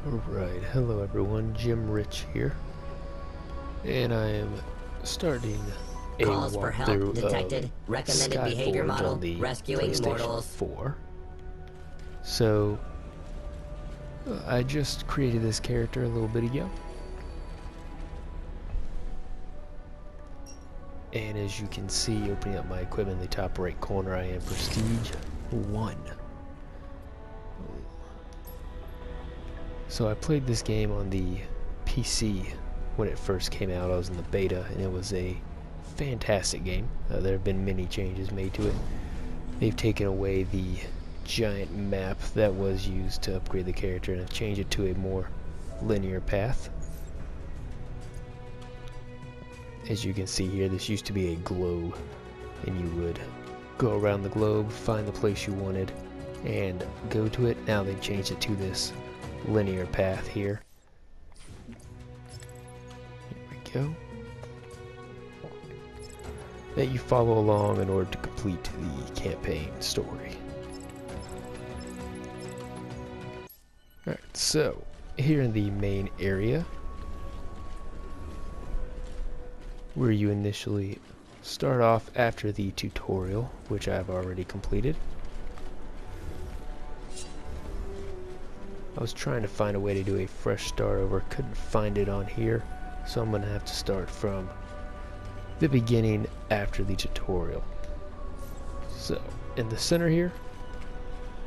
Alright, hello everyone, Jim Rich here, and I am starting a Calls for help walkthrough detected. of Recommended behavior Skyforge model. on the Rescuing PlayStation mortals. 4. So, I just created this character a little bit ago, and as you can see, opening up my equipment in the top right corner, I am Prestige 1. So I played this game on the PC when it first came out. I was in the beta, and it was a fantastic game. There have been many changes made to it. They've taken away the giant map that was used to upgrade the character and have changed it to a more linear path. As you can see here, this used to be a globe, and you would go around the globe, find the place you wanted, and go to it. Now they've changed it to this linear path here. Here we go. That you follow along in order to complete the campaign story. Alright, so here in the main area, where you initially start off after the tutorial, which I've already completed. I was trying to find a way to do a fresh start over, couldn't find it on here, so I'm going to have to start from the beginning after the tutorial. So, in the center here,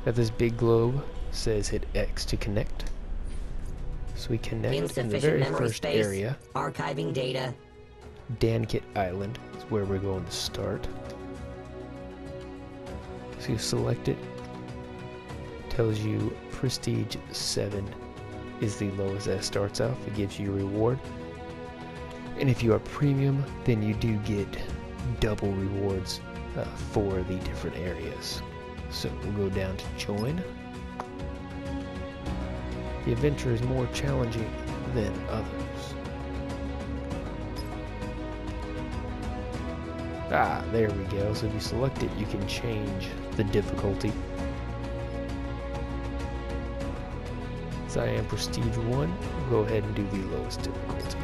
at this big globe, says hit X to connect. So we connect in the very first area. Archiving data. Dankit Island is where we're going to start. So you select it. Tells you Prestige 7 is the lowest that starts out. It gives you a reward. And if you are premium, then you do get double rewards for the different areas. So we'll go down to join. The adventure is more challenging than others. Ah, there we go. So if you select it, you can change the difficulty. So I am Prestige 1. We'll go ahead and do the lowest difficulty.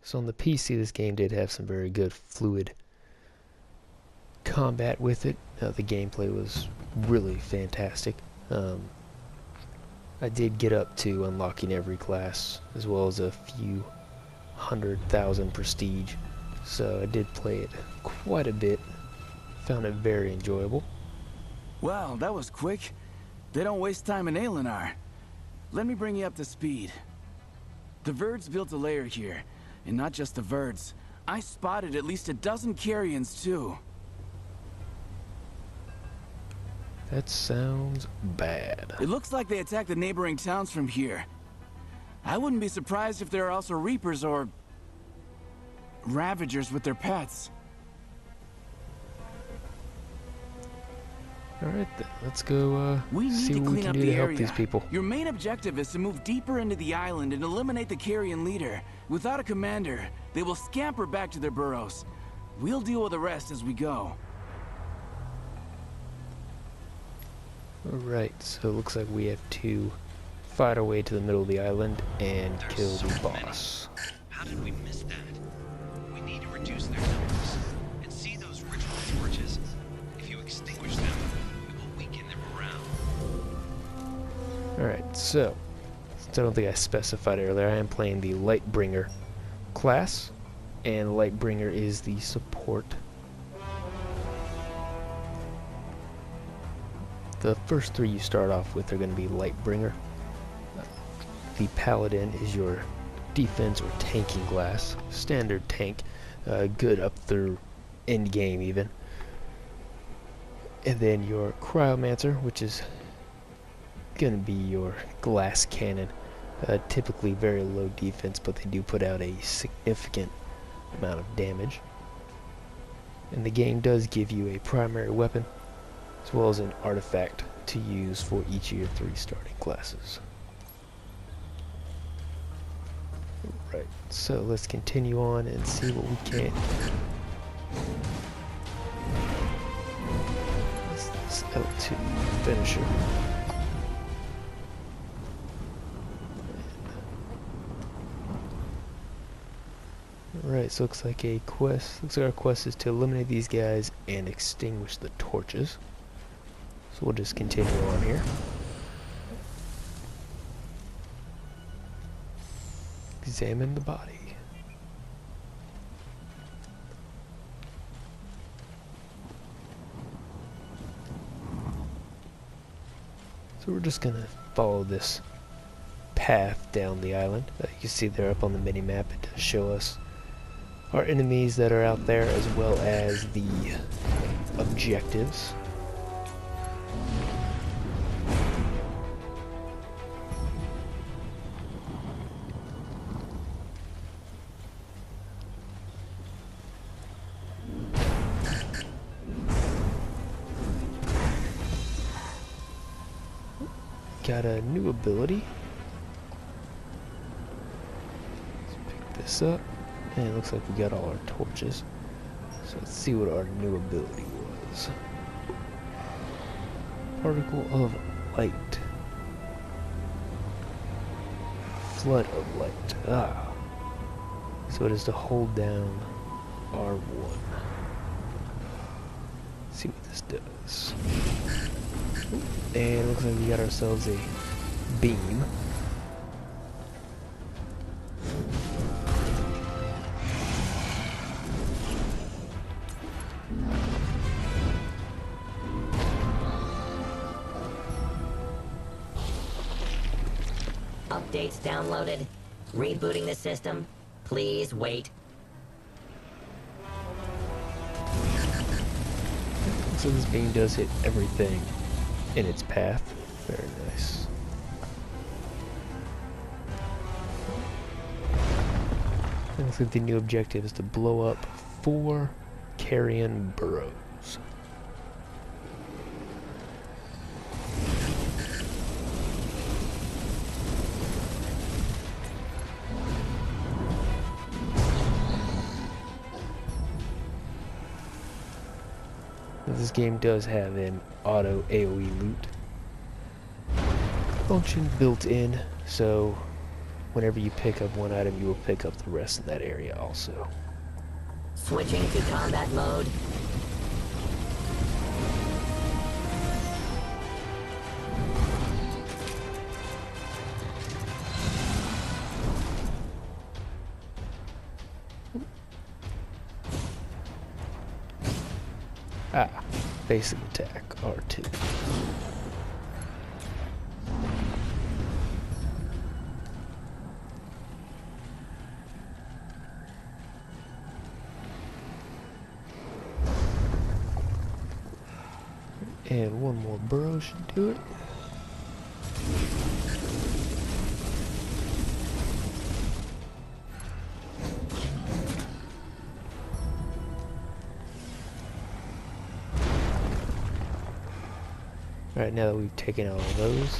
So on the PC, this game did have some very good fluid combat with it. The gameplay was really fantastic. I did get up to unlocking every class, as well as a few 100,000 prestige, so I did play it quite a bit. Found it very enjoyable. Wow, that was quick. They don't waste time in Alinar. Let me bring you up to speed. The Verds built a lair here, and not just the Verds. I spotted at least a dozen Carrions too. That sounds bad. It looks like they attacked the neighboring towns from here. I wouldn't be surprised if there are also Reapers or Ravagers with their pets. Alright then, let's go see what we can do to help these people. Your main objective is to move deeper into the island and eliminate the Carrion leader. Without a commander, they will scamper back to their burrows. We'll deal with the rest as we go. Alright, so it looks like we have to fight our way to the middle of the island and kill the boss. How did we miss that? We need to reduce their numbers and see those ritual torches. If you extinguish them, we will weaken their morale. Alright, so since I don't think I specified earlier, I am playing the Lightbringer class, and Lightbringer is the support. The first three you start off with are going to be Lightbringer. The Paladin is your defense or tanking class, standard tank, good up through end game even. And then your Cryomancer, which is going to be your glass cannon, typically very low defense, but they do put out a significant amount of damage. And the game does give you a primary weapon, as well as an artifact to use for each of your three starting classes. Alright, so let's continue on and see what we can. This L2 finisher. Alright, so looks like a quest. Looks like our quest is to eliminate these guys and extinguish the torches. So we'll just continue on here. Examine the body. So we're just gonna follow this path down the island. You can see there up on the mini map. It does show us our enemies that are out there as well as the objectives. Got a new ability. Let's pick this up. And it looks like we got all our torches. So let's see what our new ability was. Particle of light. Flood of light. Ah. So it is to hold down R1. Let's see what this does. And it looks like we got ourselves a beam. Updates downloaded. Rebooting the system. Please wait. So this beam does hit everything in its path. Very nice. It looks like the new objective is to blow up 4 carrion burrows. This game does have an auto AoE loot function built in, so whenever you pick up one item, you will pick up the rest in that area also. Switching to combat mode. Ah, basic attack, R2. And one more burrow should do it. Alright, now that we've taken out all those,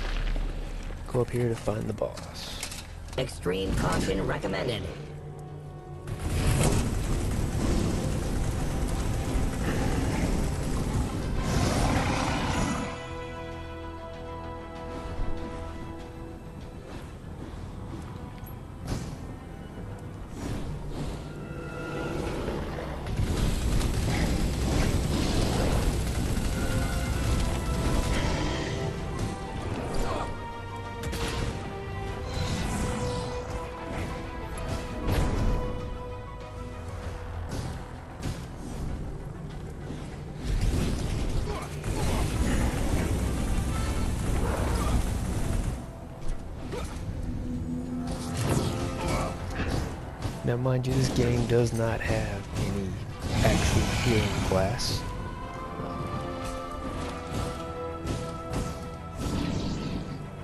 go up here to find the boss. Extreme caution recommended. Now mind you, this game does not have any actual healing class.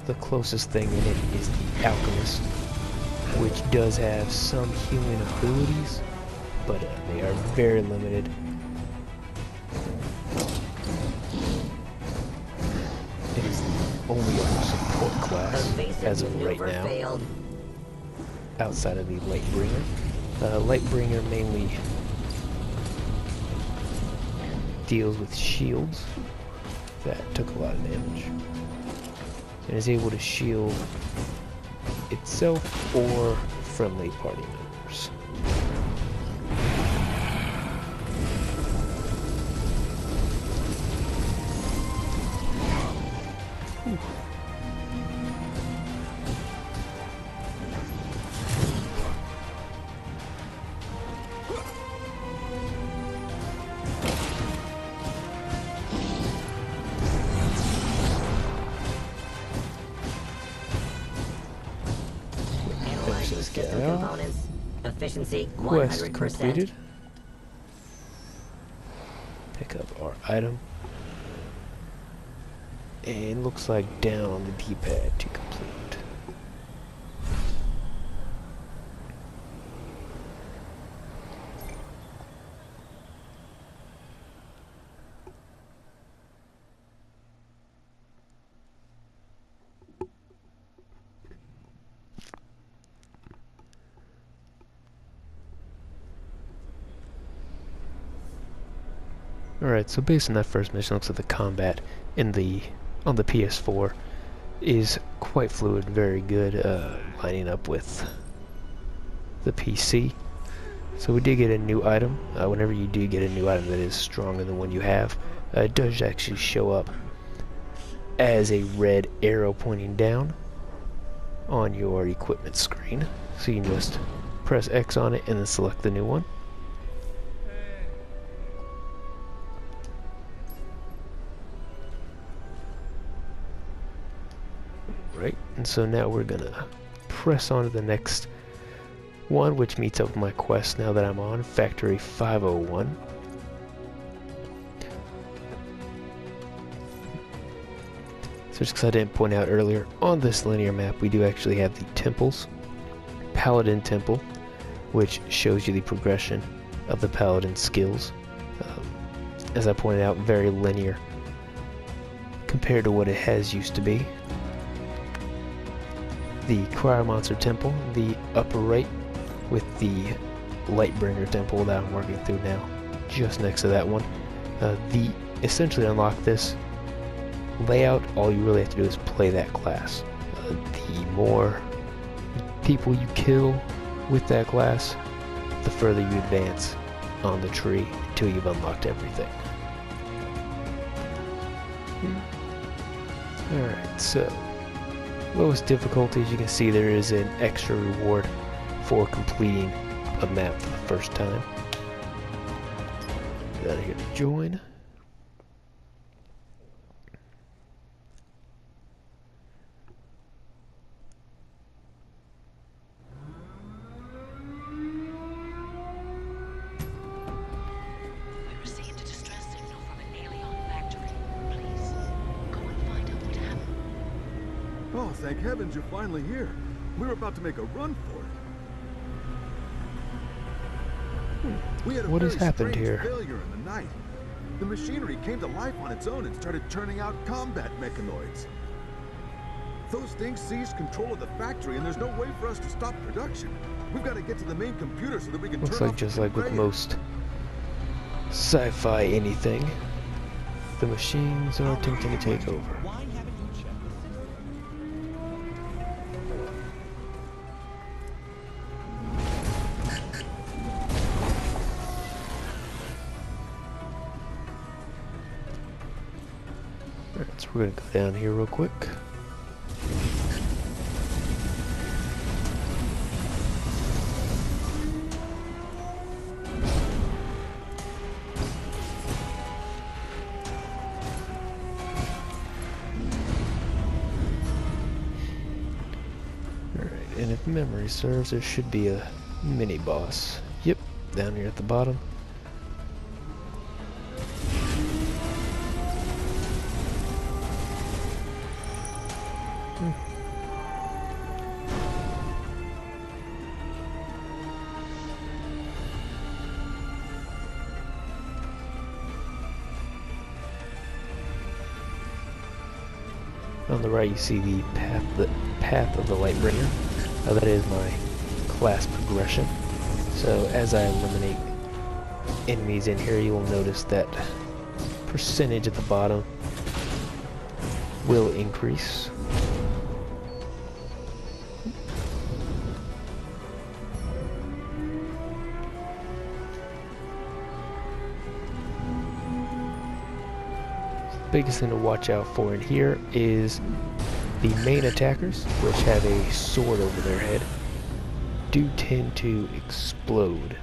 The closest thing in it is the Alchemist, which does have some healing abilities, but they are very limited. It is only a support class as of right now. Failed. outside of the Lightbringer. Lightbringer mainly deals with shields that took a lot of damage, and is able to shield itself or friendly party members. System components. Efficiency Quest 100%. completed. Pick up our item. And looks like down on the D-pad to complete. Alright, so based on that first mission, looks like the combat on the PS4 is quite fluid, very good, lining up with the PC. So we did get a new item. Whenever you do get a new item that is stronger than the one you have, it does actually show up as a red arrow pointing down on your equipment screen. So you can just press X on it and then select the new one. Right, and so now we're gonna press on to the next one, which meets up with my quest now that I'm on Factory 501. So just because I didn't point out earlier, on this linear map we do actually have the temples. Paladin Temple, which shows you the progression of the Paladin skills. As I pointed out, very linear compared to what it has used to be. The Cryomonster Temple, the upper right, with the Lightbringer Temple that I'm working through now, just next to that one. Essentially unlock this layout, all you really have to do is play that class. The more people you kill with that class, the further you advance on the tree until you've unlocked everything. Alright, so lowest difficulty, as you can see, there is an extra reward for completing a map for the first time. Down here to join. We received a distress signal from an alien factory. Please, go and find out what happened. Oh, thank heavens you're finally here. We were about to make a run for it. We had a What has very happened strange here? failure in the night. The machinery came to life on its own and started churning out combat mechanoids. Those things seized control of the factory, and there's no way for us to stop production. We've got to get to the main computer so that we can Looks turn like off just the like with conveyor. most sci-fi anything, the machines are attempting to take over. Why haven't you checked the system? Alright, so we're gonna go down here real quick. Alright, and if memory serves, there should be a mini boss. Yep, down here at the bottom. On the right, you see the path of the Lightbringer. That is my class progression. So as I eliminate enemies in here, you will notice that percentage at the bottom will increase. The biggest thing to watch out for in here is the main attackers, which have a sword over their head, do tend to explode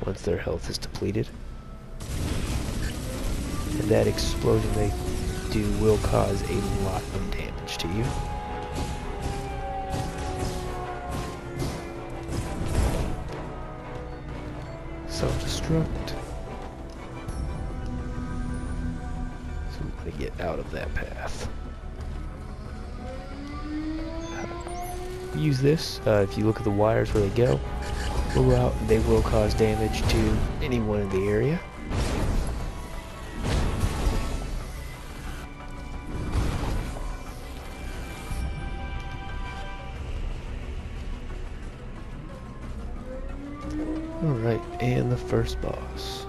once their health is depleted. And that explosion they do will cause a lot of damage to you. Self-destruct. So we want to get out of that path. Use this. If you look at the wires where they go out, they will cause damage to anyone in the area. Alright, and the first boss.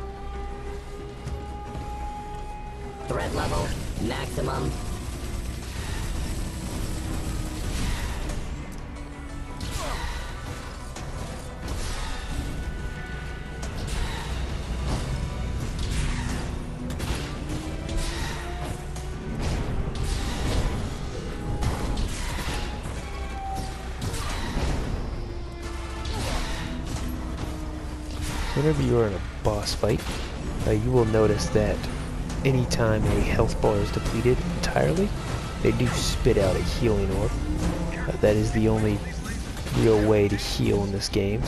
Threat level, maximum. Whenever you are in a boss fight, you will notice that anytime a health bar is depleted entirely, they do spit out a healing orb. That is the only real way to heal in this game.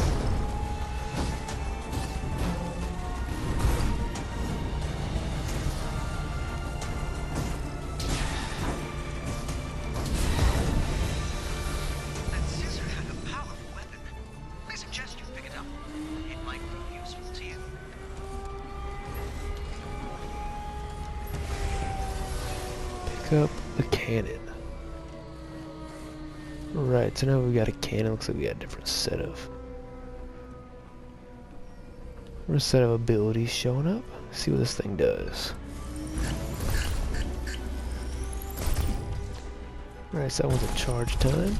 That scissor had a powerful weapon. I suggest you pick it up. It might prove useful to you. Pick up the cannon. Right, so now we've got a cannon. Looks like we got a different set of abilities showing up. See what this thing does. Alright, so that one's a charge time.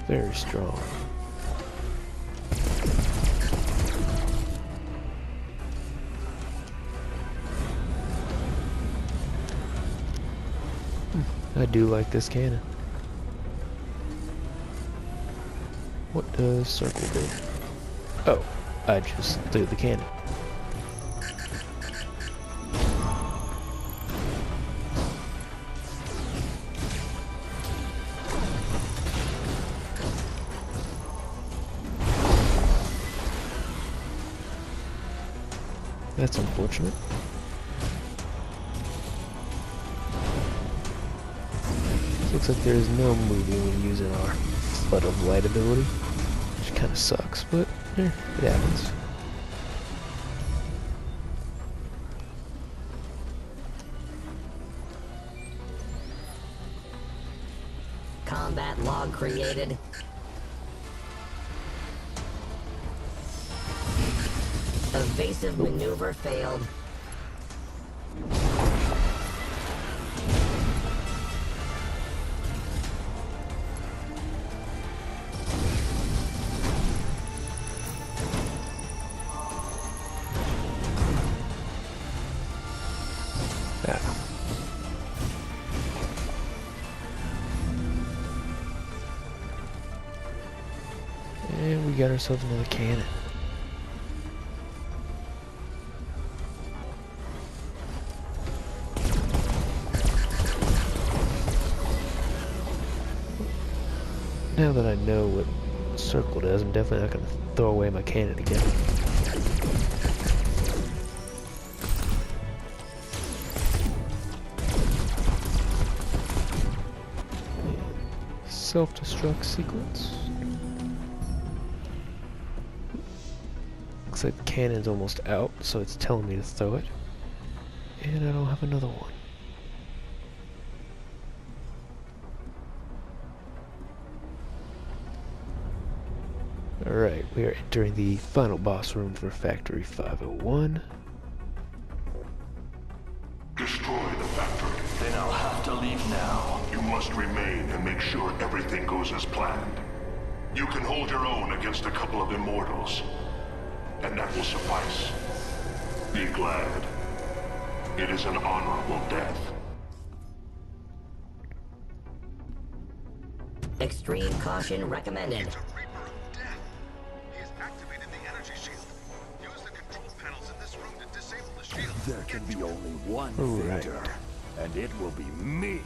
Very strong. I do like this cannon. What does circle do? Oh, I just threw the cannon. That's unfortunate. Looks like there is no moving when using our Flood of Light ability, which kind of sucks, but it happens. Combat log created. Evasive maneuver failed. And we got ourselves another cannon. Now that I know what circle does, I'm definitely not going to throw away my cannon again. self-destruct sequence. Looks like the cannon's almost out, so it's telling me to throw it. And I don't have another one. Alright, we are entering the final boss room for Factory 501. Destroy the factory. Then I'll have to leave now. You must remain and make sure everything goes as planned. You can hold your own against a couple of immortals, and that will suffice. Be glad. It is an honorable death. Extreme caution recommended. It's a Reaper of Death. He has activated the energy shield. Use the control panels in this room to disable the shield. There can be only one Right. victor, and it will be me.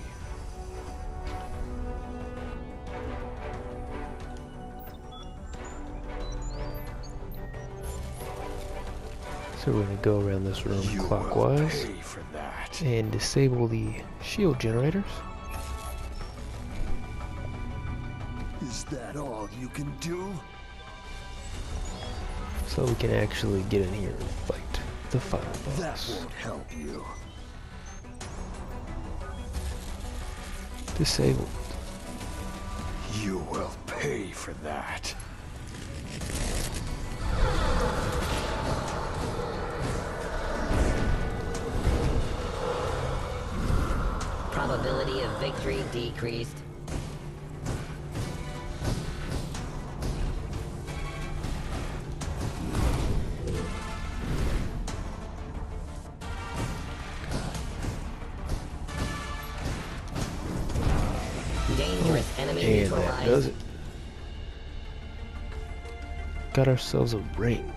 So we're going to go around this room You will clockwise pay for that. and disable the shield generators. Is that all you can do? So we can actually get in here and fight the final That boss. won't help you. Disabled. You will pay for that. Probability of victory decreased. Dangerous enemy And that neutralized. does it. Got ourselves a ring.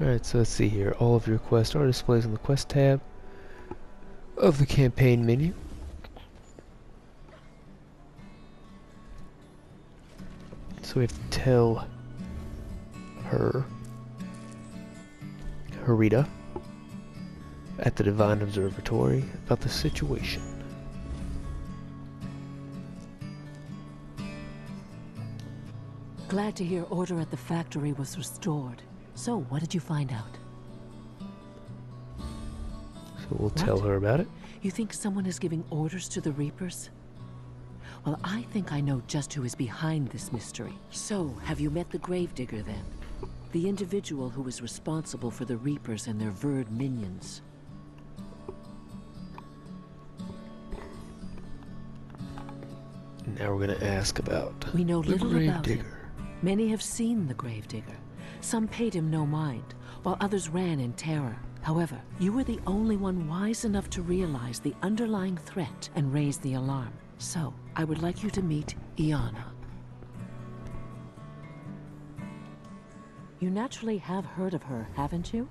Alright, so let's see here. All of your quests are displayed on the quest tab of the campaign menu. So we have to tell her, Harita, at the Divine Observatory about the situation. Glad to hear order at the factory was restored. So, what did you find out? So we'll tell her about it. You think someone is giving orders to the Reapers? Well, I think I know just who is behind this mystery. So, have you met the Gravedigger then? The individual who is responsible for the Reapers and their Verd minions. Now we're gonna ask about We know the little about him. Gravedigger. Many have seen the Gravedigger. Some paid him no mind, while others ran in terror. However, you were the only one wise enough to realize the underlying threat and raise the alarm. So, I would like you to meet Iana. You naturally have heard of her, haven't you?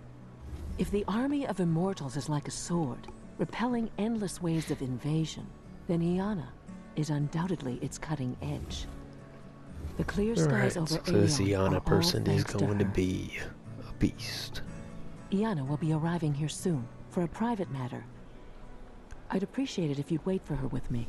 If the army of immortals is like a sword, repelling endless waves of invasion, then Iana is undoubtedly its cutting edge. The clear skies Alright, over so this Aeon are Iana all person is thanks going to her. be a beast. Iana will be arriving here soon, for a private matter. I'd appreciate it if you'd wait for her with me.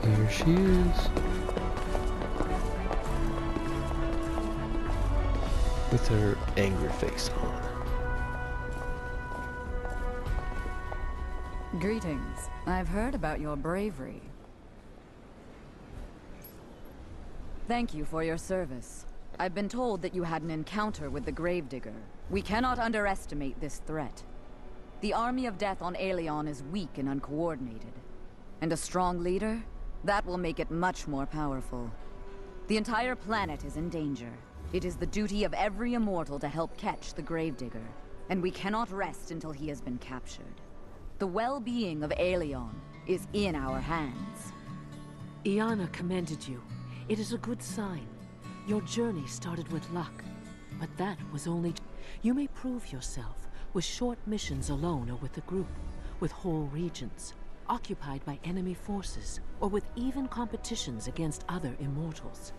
Here she is. With her angry face on. Greetings. I've heard about your bravery. Thank you for your service. I've been told that you had an encounter with the Gravedigger. We cannot underestimate this threat. The army of death on Aeon is weak and uncoordinated. And a strong leader? That will make it much more powerful. The entire planet is in danger. It is the duty of every immortal to help catch the Gravedigger, and we cannot rest until he has been captured. The well-being of Aelion is in our hands. Iana commended you. It is a good sign. Your journey started with luck, but that was only... You may prove yourself with short missions alone or with a group, with whole regions, occupied by enemy forces, or with even competitions against other immortals.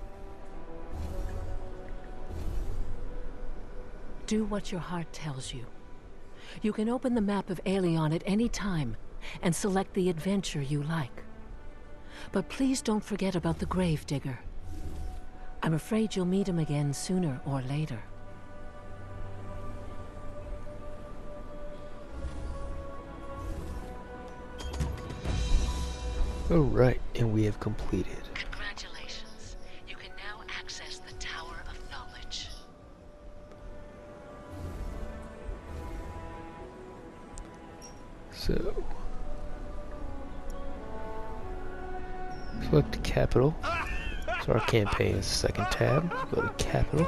Do what your heart tells you. You can open the map of Aelion at any time and select the adventure you like. But please don't forget about the Gravedigger. I'm afraid you'll meet him again sooner or later. Alright, and we have completed. Congratulations. You can now access the Tower of Knowledge. So, select capital. So our campaign is the second tab. Go to capital.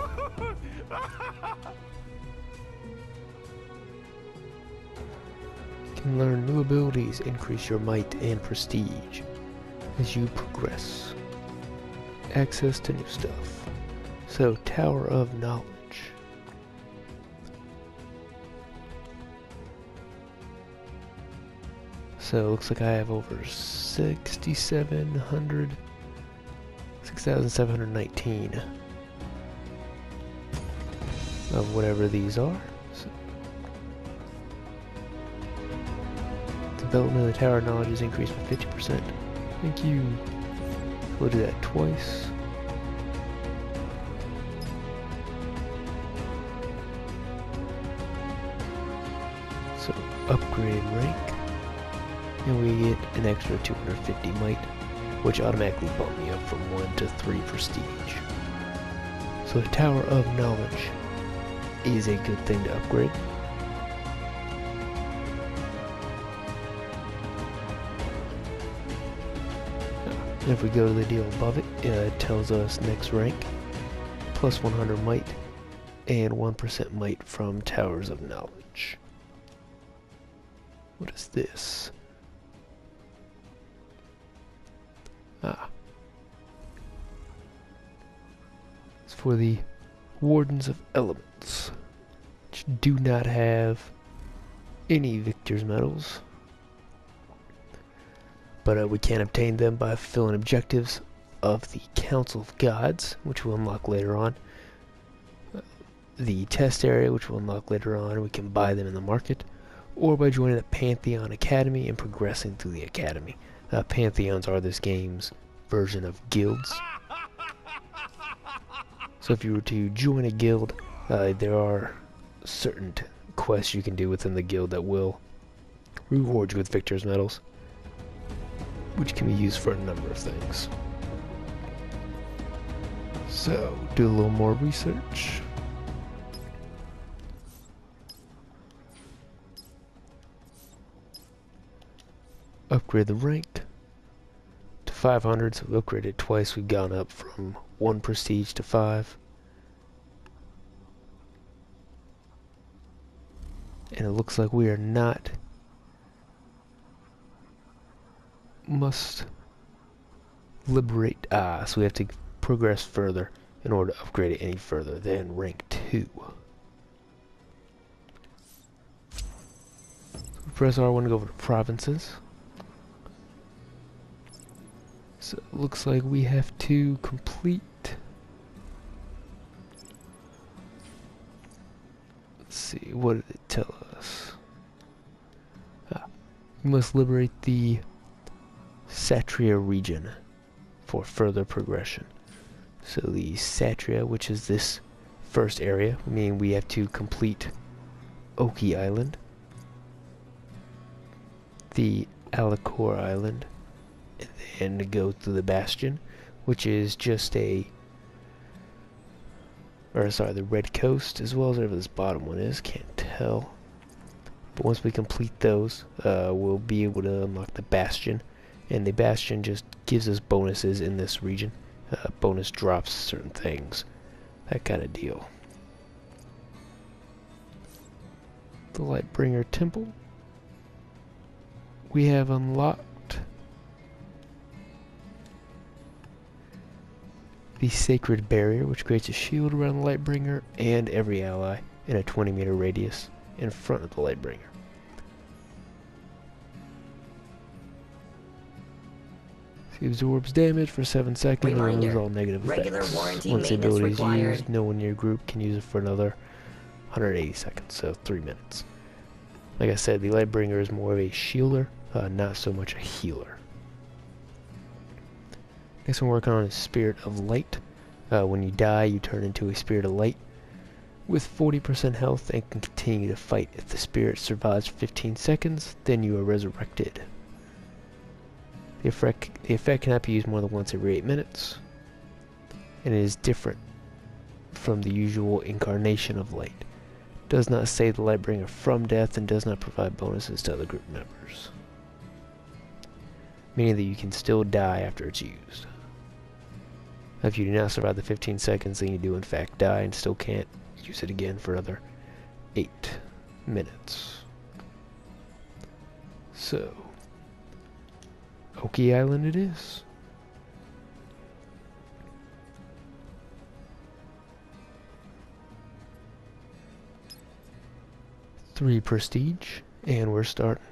You can learn new abilities, increase your might and prestige as you progress. Access to new stuff. So, Tower of Knowledge. So, it looks like I have over 6,719 of whatever these are. So, development of the Tower of Knowledge is increased by 50%. Thank you. We'll do that twice. So, upgrade rank. And we get an extra 250 might, which automatically bumped me up from 1 to 3 prestige. So the Tower of Knowledge is a good thing to upgrade. And if we go to the deal above it, it tells us next rank, plus 100 might, and 1% might from Towers of Knowledge. What is this? It's for the Wardens of Elements, which do not have any Victor's medals, but we can obtain them by fulfilling objectives of the Council of Gods, which we'll unlock later on. The test area, which we'll unlock later on, we can buy them in the market, or by joining the Pantheon Academy and progressing through the Academy. Pantheons are this game's version of guilds. So if you were to join a guild, there are certain quests you can do within the guild that will reward you with Victor's medals, which can be used for a number of things. So, do a little more research. Upgrade the rank to 500, so we upgraded twice. We've gone up from 1 prestige to 5. And it looks like we are not must liberate. So we have to progress further in order to upgrade it any further than rank 2. So press R1 to go over to provinces. So it looks like we have to complete. Let's see, what did it tell us? We must liberate the Satria region for further progression. So the Satria, which is this first area, meaning we have to complete Oki Island, the Alacor Island, and then go to the Bastion, which is just the Red Coast, as well as whatever this bottom one is, can't tell. But once we complete those, we'll be able to unlock the Bastion, and the Bastion just gives us bonuses in this region. Bonus drops certain things. that kind of deal. The Lightbringer Temple. We have unlocked the Sacred Barrier, which creates a shield around the Lightbringer and every ally in a 20-meter radius in front of the Lightbringer. He absorbs damage for 7 seconds and removes all negative effects. Once the ability is used, no one in your group can use it for another 180 seconds, so 3 minutes. Like I said, the Lightbringer is more of a shielder, not so much a healer. Next one we're working on is Spirit of Light. When you die, you turn into a Spirit of Light with 40% health and can continue to fight. If the spirit survives 15 seconds, then you are resurrected. The effect cannot be used more than once every 8 minutes, and it is different from the usual incarnation of light. It does not save the Lightbringer from death and does not provide bonuses to other group members, meaning that you can still die after it's used. If you do not survive the 15 seconds, then you do in fact die and still can't use it again for another 8 minutes. So, Oki Island it is. Three prestige, and we're starting.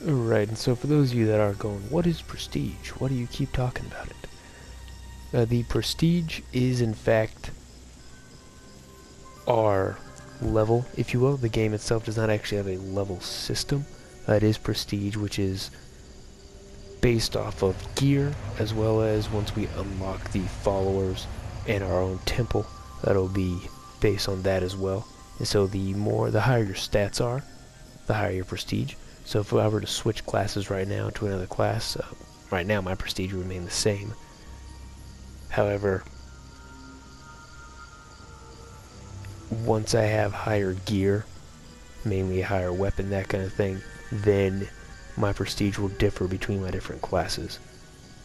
Alright, and so for those of you that are going, what is prestige? Why do you keep talking about it? The prestige is in fact our level, if you will. The game itself does not actually have a level system. It is prestige, which is based off of gear, as well as once we unlock the followers and our own temple, that'll be based on that as well. And so the higher your stats are, the higher your prestige. So if I were to switch classes right now to another class, right now my prestige would remain the same. However, once I have higher gear, mainly a higher weapon, that kind of thing, then my prestige will differ between my different classes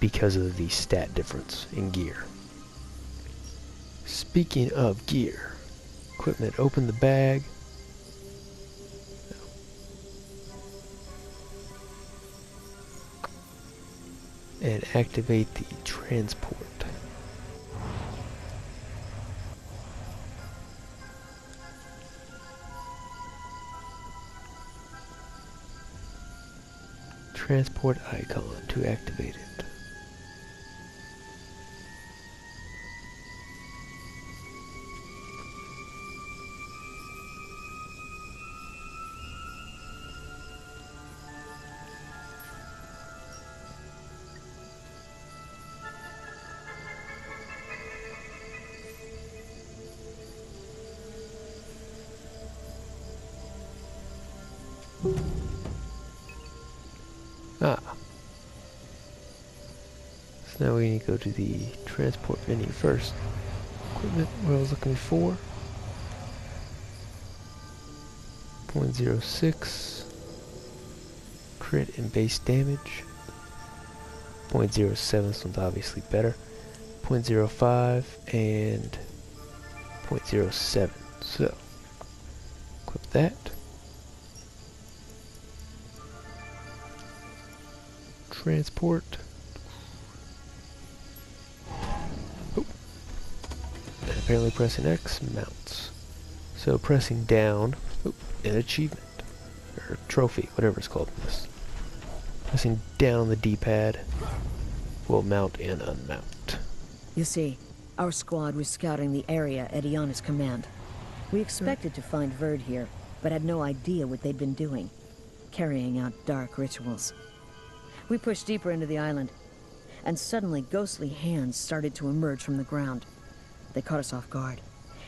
because of the stat difference in gear. Speaking of gear, equipment, open the bag. And activate the transport. Transport icon to activate it. So now we need to go to the transport menu first. Equipment, what I was looking for. 0.06. Crit and base damage. 0.07, this one's obviously better. 0.05 and 0.07. So, equip that. Transport. Oh. And apparently pressing X mounts. So pressing down, an achievement, or trophy, whatever it's called in this. Pressing down on the D-pad will mount and unmount. You see, our squad was scouting the area at Iana's command. We expected to find Verd here, but had no idea what they'd been doing, carrying out dark rituals. We pushed deeper into the island, and suddenly ghostly hands started to emerge from the ground. They caught us off guard,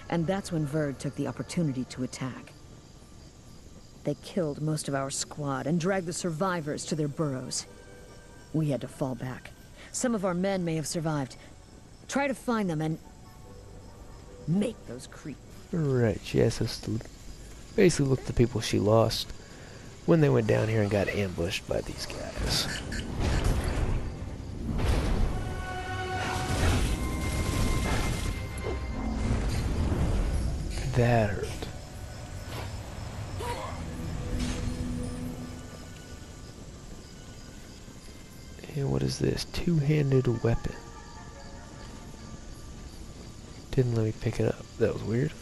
and that's when Verd took the opportunity to attack. They killed most of our squad and dragged the survivors to their burrows. We had to fall back. Some of our men may have survived. Try to find them and make those creep. Right, she has us to basically look at the people she lost when they went down here and got ambushed by these guys. That hurt. And what is this? Two-handed weapon. Didn't let me pick it up. That was weird.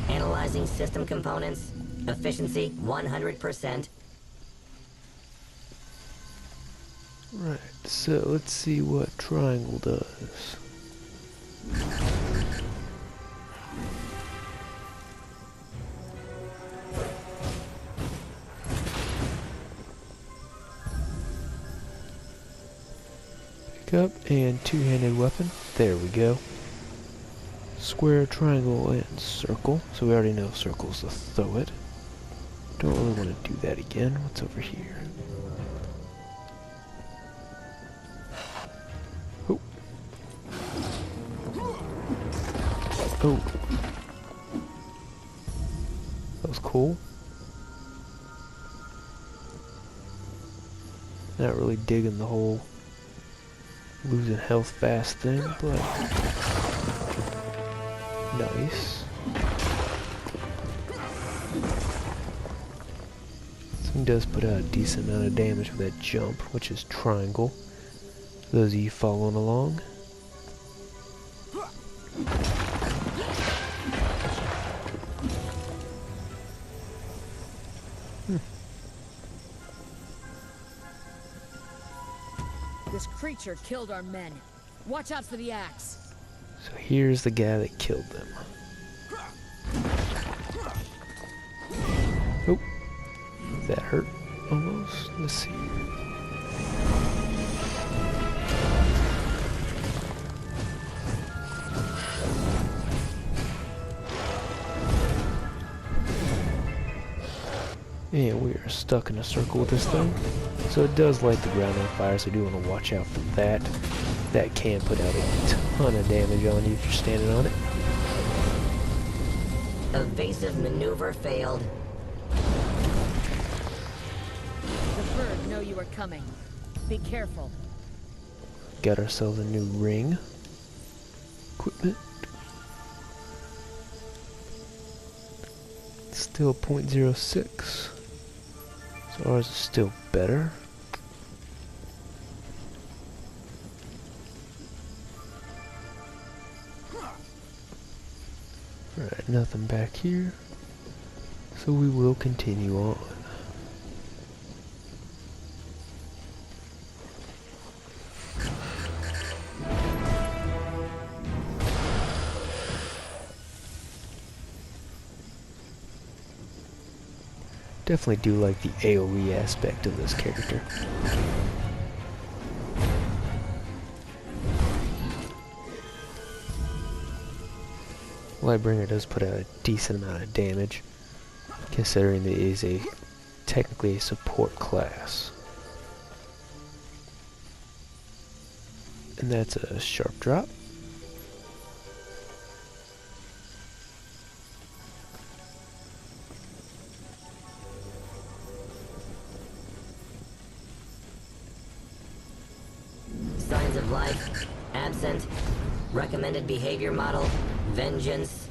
Analyzing system components. Efficiency 100%. Right, so let's see what triangle does. Pick up and two-handed weapon. There we go. Square, triangle, and circle. So we already know circle's to throw it. Don't really want to do that again. What's over here? Oh. Oh. That was cool. Not really digging the whole losing health fast thing, but nice. This thing does put out a decent amount of damage with that jump, which is triangle. For those of you following along. This creature killed our men. Watch out for the axe. So here's the guy that killed them. Oh, that hurt almost. Let's see. And we are stuck in a circle with this thing. So it does light the ground on fire, so you do want to watch out for that. That can put out a ton of damage on you if you're standing on it. Evasive maneuver failed. The bird know you are coming. Be careful. Got ourselves a new ring. Equipment. Still 0.06. So ours is still better. Alright, nothing back here. So we will continue on. Definitely do like the AoE aspect of this character. Lightbringer does put out a decent amount of damage, considering that it is technically a support class. And that's a sharp drop. Signs of life absent. Recommended behavior model vengeance.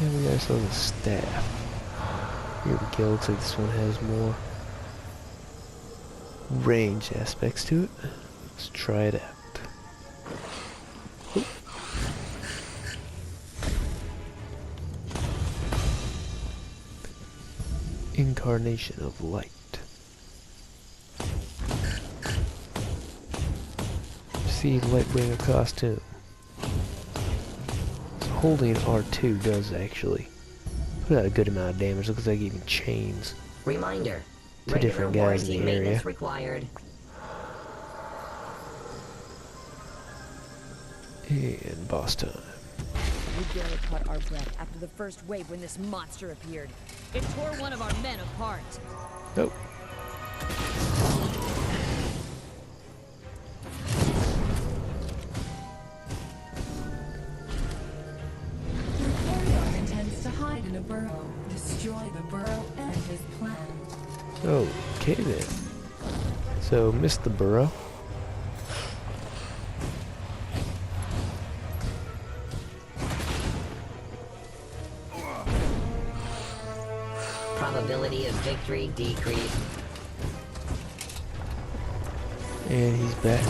And we got ourselves a staff. Here we go. Looks like this one has more range aspects to it. Let's try it out. Oop. Incarnation of light. See, Lightbringer costume. So holding R2 does actually put out a good amount of damage. Looks like even chains Reminder. to different guys in the area. Required. And boss time. We barely caught our breath after the first wave when this monster appeared. It tore one of our men apart. Nope. Carrion intends to hide in a burrow, destroy the burrow and his plan. Okay then. So, missed the burrow. Probability of victory decreased. And he's back.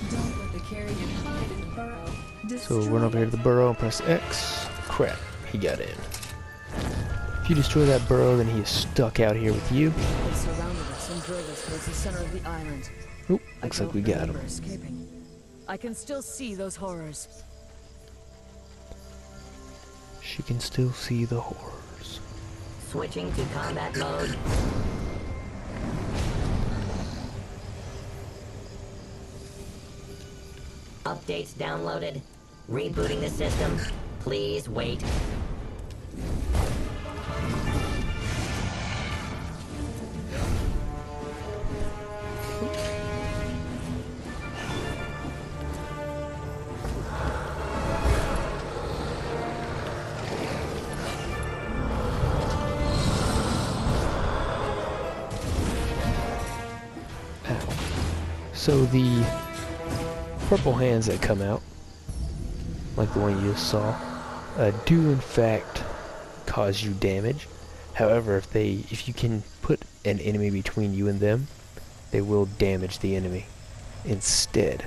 Don't let the carrion hide in the burrow. So run over here to the burrow and press X. Crap, he got in. If you destroy that burrow, then he is stuck out here with you. They surrounded us and drove us towards the center of the island. Oop, looks like we got him. Escaping. I can still see those horrors. She can still see the horrors. Switching to combat mode. Updates downloaded. Rebooting the system. Please wait. So the purple hands that come out, like the one you just saw, do in fact cause you damage. However, if you can put an enemy between you and them, they will damage the enemy instead.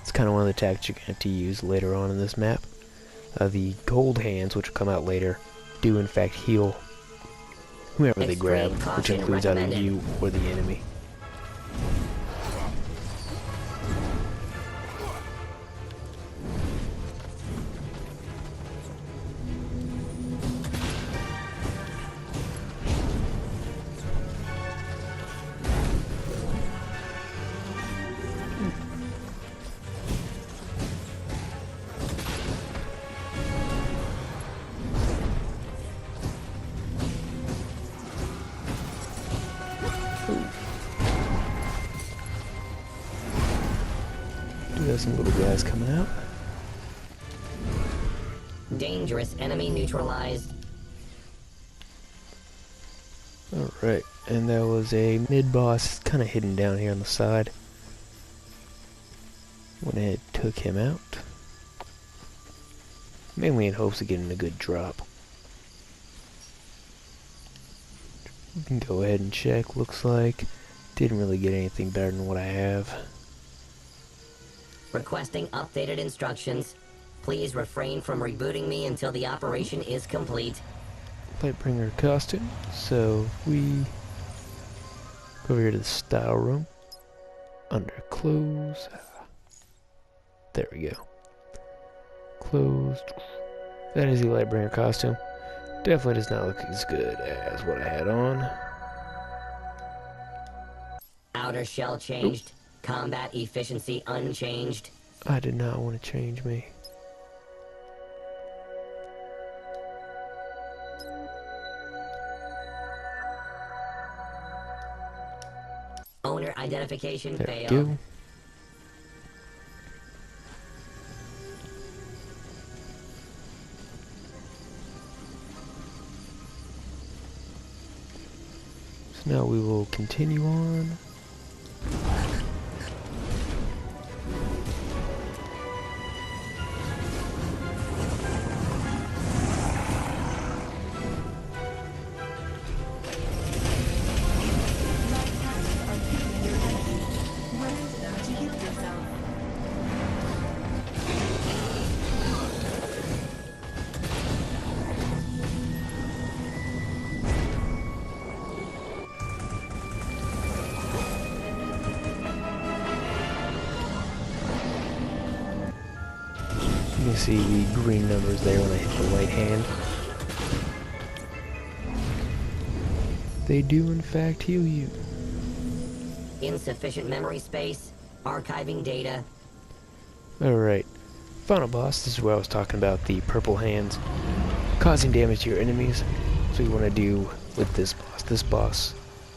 It's kind of one of the tactics you're going to have to use later on in this map. The gold hands, which will come out later, do in fact heal whoever they grab, which includes either you or the enemy. There's some little guys coming out. Dangerous enemy neutralized. Alright, and that was a mid-boss kind of hidden down here on the side. Went ahead and took him out. Mainly in hopes of getting a good drop. We can go ahead and check. Looks like didn't really get anything better than what I have. Requesting updated instructions. Please refrain from rebooting me until the operation is complete. Lightbringer costume. So we go over here to the style room. Under clothes. There we go. Clothes. That is the Lightbringer costume. Definitely does not look as good as what I had on. Outer shell changed. Combat efficiency unchanged. I did not want to change me. Owner identification There failed. we go. So now we will continue on. You can see the green numbers there when I hit the right hand. They do in fact heal you. Insufficient memory space, archiving data. Alright, final boss. This is where I was talking about the purple hands causing damage to your enemies. So you want to do with this boss. This boss,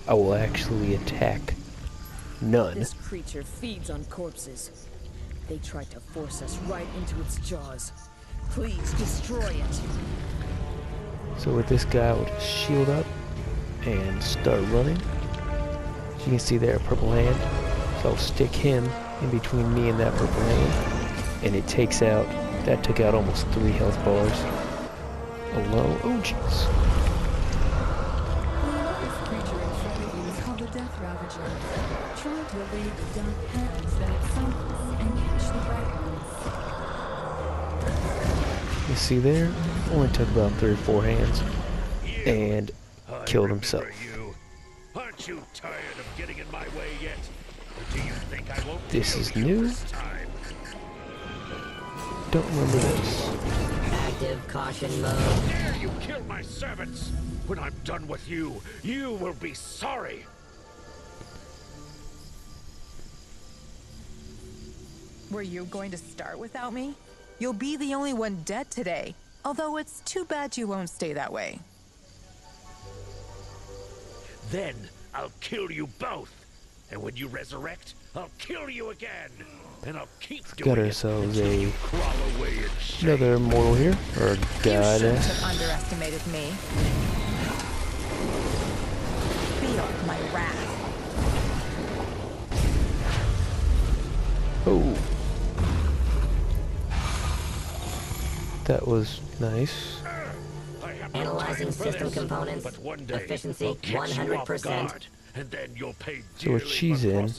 I will actually attack none. This creature feeds on corpses. They tried to force us right into its jaws. Please destroy it. So with this guy, I will just shield up and start running. As you can see there, a purple hand. So I'll stick him in between me and that purple hand. And it takes out, that took out almost 3 health bars alone. Oh jeez. This creature in front of you is called the Death Ravager. Try to evade the dark hands that it summons and catch the bright ones. You see there, only took about 3 or 4 hands and killed himself. Aren't you tired of getting in my way yet? Or do you think I won't? This is new. Don't remember this. Active caution mode. Dare you kill my servants? When I'm done with you, you will be sorry. Were you going to start without me? You'll be the only one dead today. Although it's too bad you won't stay that way. Then I'll kill you both. And when you resurrect, I'll kill you again. And I'll keep doing Got ourselves it crawl away in shame. another immortal here, or You shouldn't goddess. have underestimated me. Feel my wrath. Oh. That was nice. Analyzing system components. Efficiency 100%. And then you'll pay So what she's in,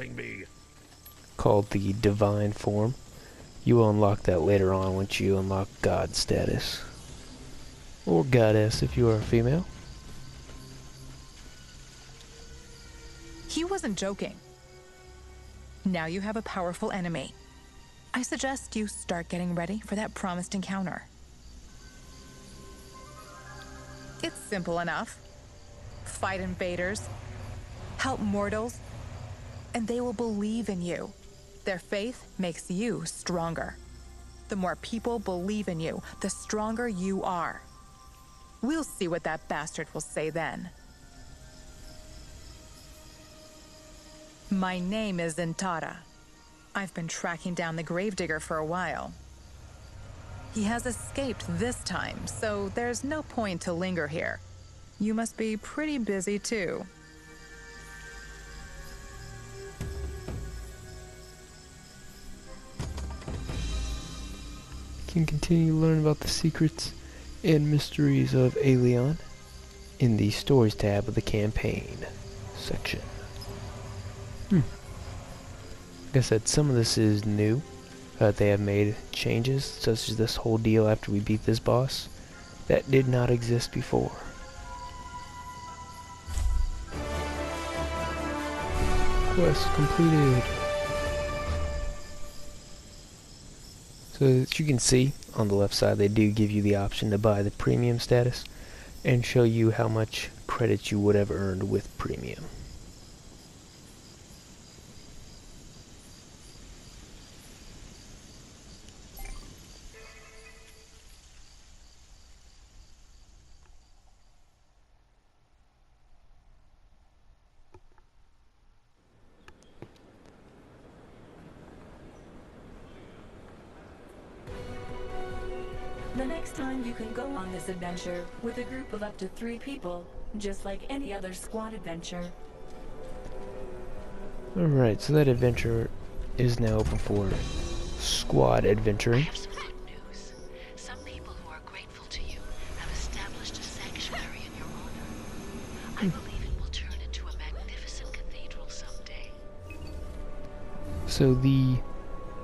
called the divine form, you will unlock that later on once you unlock god status. Or goddess if you are a female. He wasn't joking. Now you have a powerful enemy. I suggest you start getting ready for that promised encounter. It's simple enough. Fight invaders, help mortals, and they will believe in you. Their faith makes you stronger. The more people believe in you, the stronger you are. We'll see what that bastard will say then. My name is Zentara. I've been tracking down the gravedigger for a while. He has escaped this time, so there's no point to linger here. You must be pretty busy too. You can continue to learn about the secrets and mysteries of Aelion in the Stories tab of the campaign section. Like I said, some of this is new. They have made changes, such as this whole deal after we beat this boss. That did not exist before. Quest completed. So as you can see on the left side, they do give you the option to buy the premium status and show you how much credits you would have earned with premium. The next time you can go on this adventure with a group of up to 3 people, just like any other squad adventure. Alright, so that adventure is now open for squad adventuring. Some people who are grateful to you have established a sanctuary in your honor. I believe it will turn into a magnificent cathedral someday. So the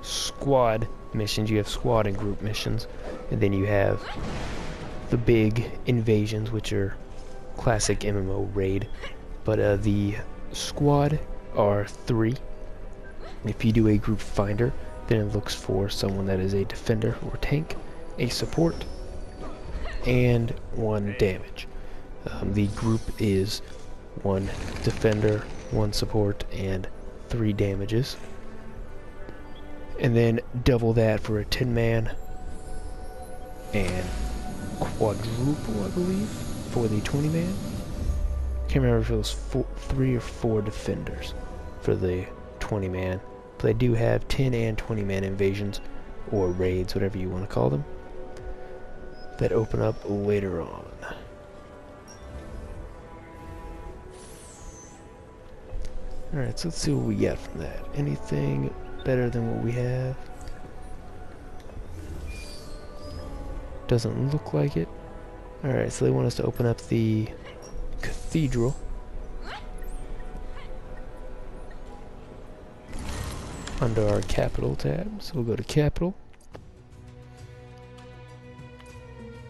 squad missions, you have squad and group missions, and then you have the big invasions, which are classic MMO raid. But the squad are 3. If you do a group finder, Then it looks for someone that is a defender or tank, a support, and 1 damage. The group is 1 defender, 1 support, and 3 damages. And then double that for a 10-man and quadruple, I believe, for the 20-man. Can't remember if it was 3 or 4 defenders for the 20-man. But they do have 10 and 20-man invasions, or raids, whatever you want to call them, that open up later on. Alright, so let's see what we get from that. Anything better than what we have? Doesn't look like it. Alright, so they want us to open up the cathedral. Under our capital tab. So we'll go to capital.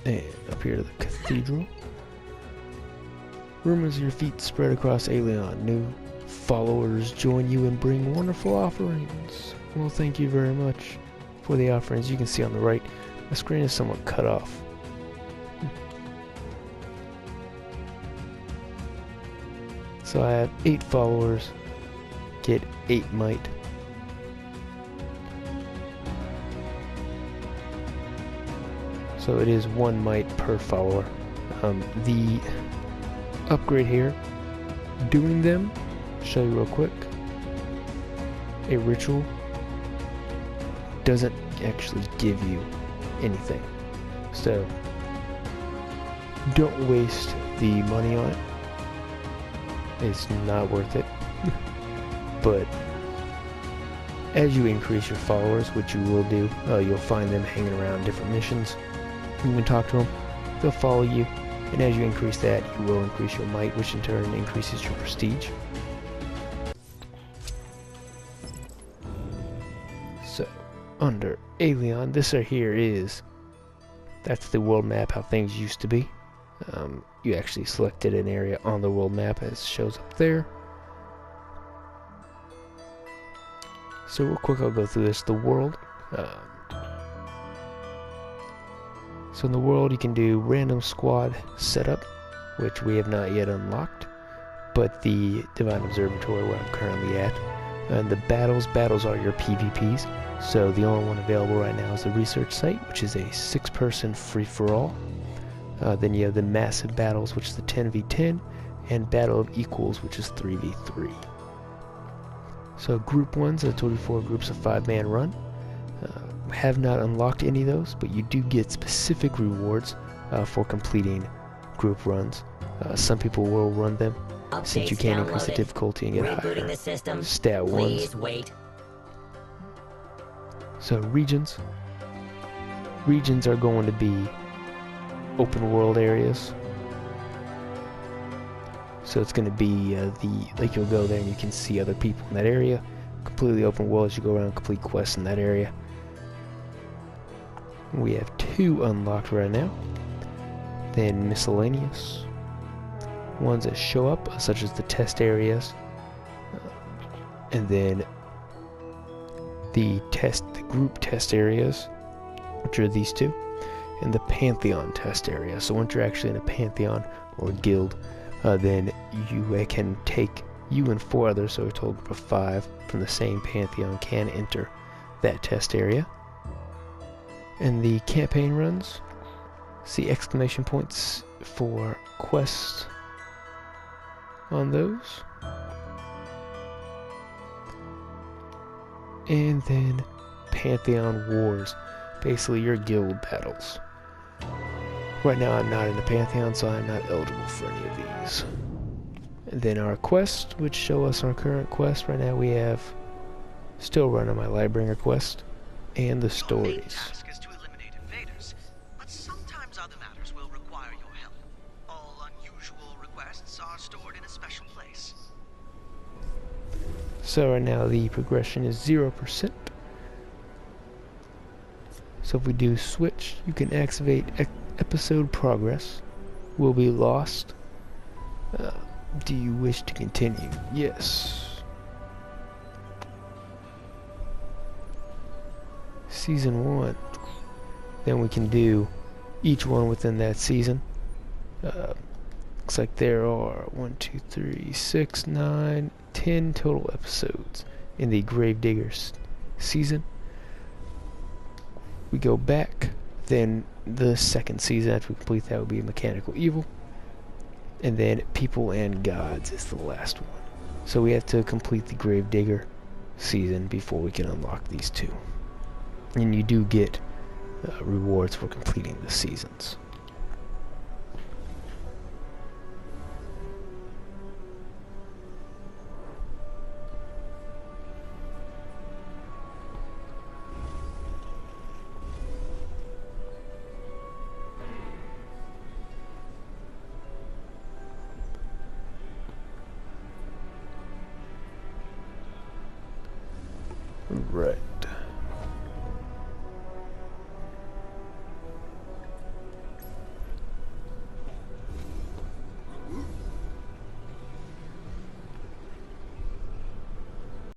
And up here to the cathedral. Rumors of your feet spread across Aelion. New followers join you and bring wonderful offerings. Well, thank you very much for the offerings. You can see on the right, my screen is somewhat cut off. So I have 8 followers, get 8 might. So it is 1 might per follower. The upgrade here, doing them, show you real quick. A ritual doesn't actually give you anything. So don't waste the money on it. It's not worth it. But as you increase your followers, which you will do, you'll find them hanging around different missions. You can talk to them, they'll follow you, and as you increase that, you will increase your might, which in turn increases your prestige. So, under Aelion, this right here is, that's the world map, how things used to be. You actually selected an area on the world map as shows up there. So real quick, I'll go through this. The world. So in the world, you can do random squad setup, which we have not yet unlocked, but the Divine Observatory, where I'm currently at, and the battles are your PvPs. So the only one available right now is the research site, which is a 6-person free-for-all. Then you have the massive battles, which is the 10v10, and battle of equals, which is 3v3. So group ones, I told you 4 groups of 5-man run. Have not unlocked any of those, but you do get specific rewards for completing group runs. Some people will run them, since you can increase the difficulty and get higher stat ones. Wait. So regions. Regions are going to be open world areas. So it's going to be like you'll go there and you can see other people in that area. Completely open world as you go around, complete quests in that area. We have 2 unlocked right now. Then miscellaneous ones that show up, such as the test areas, and then the group test areas, which are these 2, and the Pantheon test area. So once you're actually in a Pantheon or a guild, then you can take you and 4 others, so a total group of 5 from the same Pantheon can enter that test area. And the campaign runs, see exclamation points for quests on those. And then Pantheon Wars, basically your guild battles. Right now I'm not in the Pantheon, so I'm not eligible for any of these. And then our quests, which show us our current quest. Right now we have still running my Lightbringer quest and the stories. So right now the progression is 0%. So if we do switch, you can activate episode progress. Will be lost. Do you wish to continue? Yes. Season 1. Then we can do each one within that season. Looks like there are 1, 2, 3, 6, 9, 10 total episodes in the Gravediggers season. We go back, then the second season after we complete that would be Mechanical Evil, and then People and Gods is the last one. So we have to complete the Gravedigger season before we can unlock these two. And you do get rewards for completing the seasons. Right.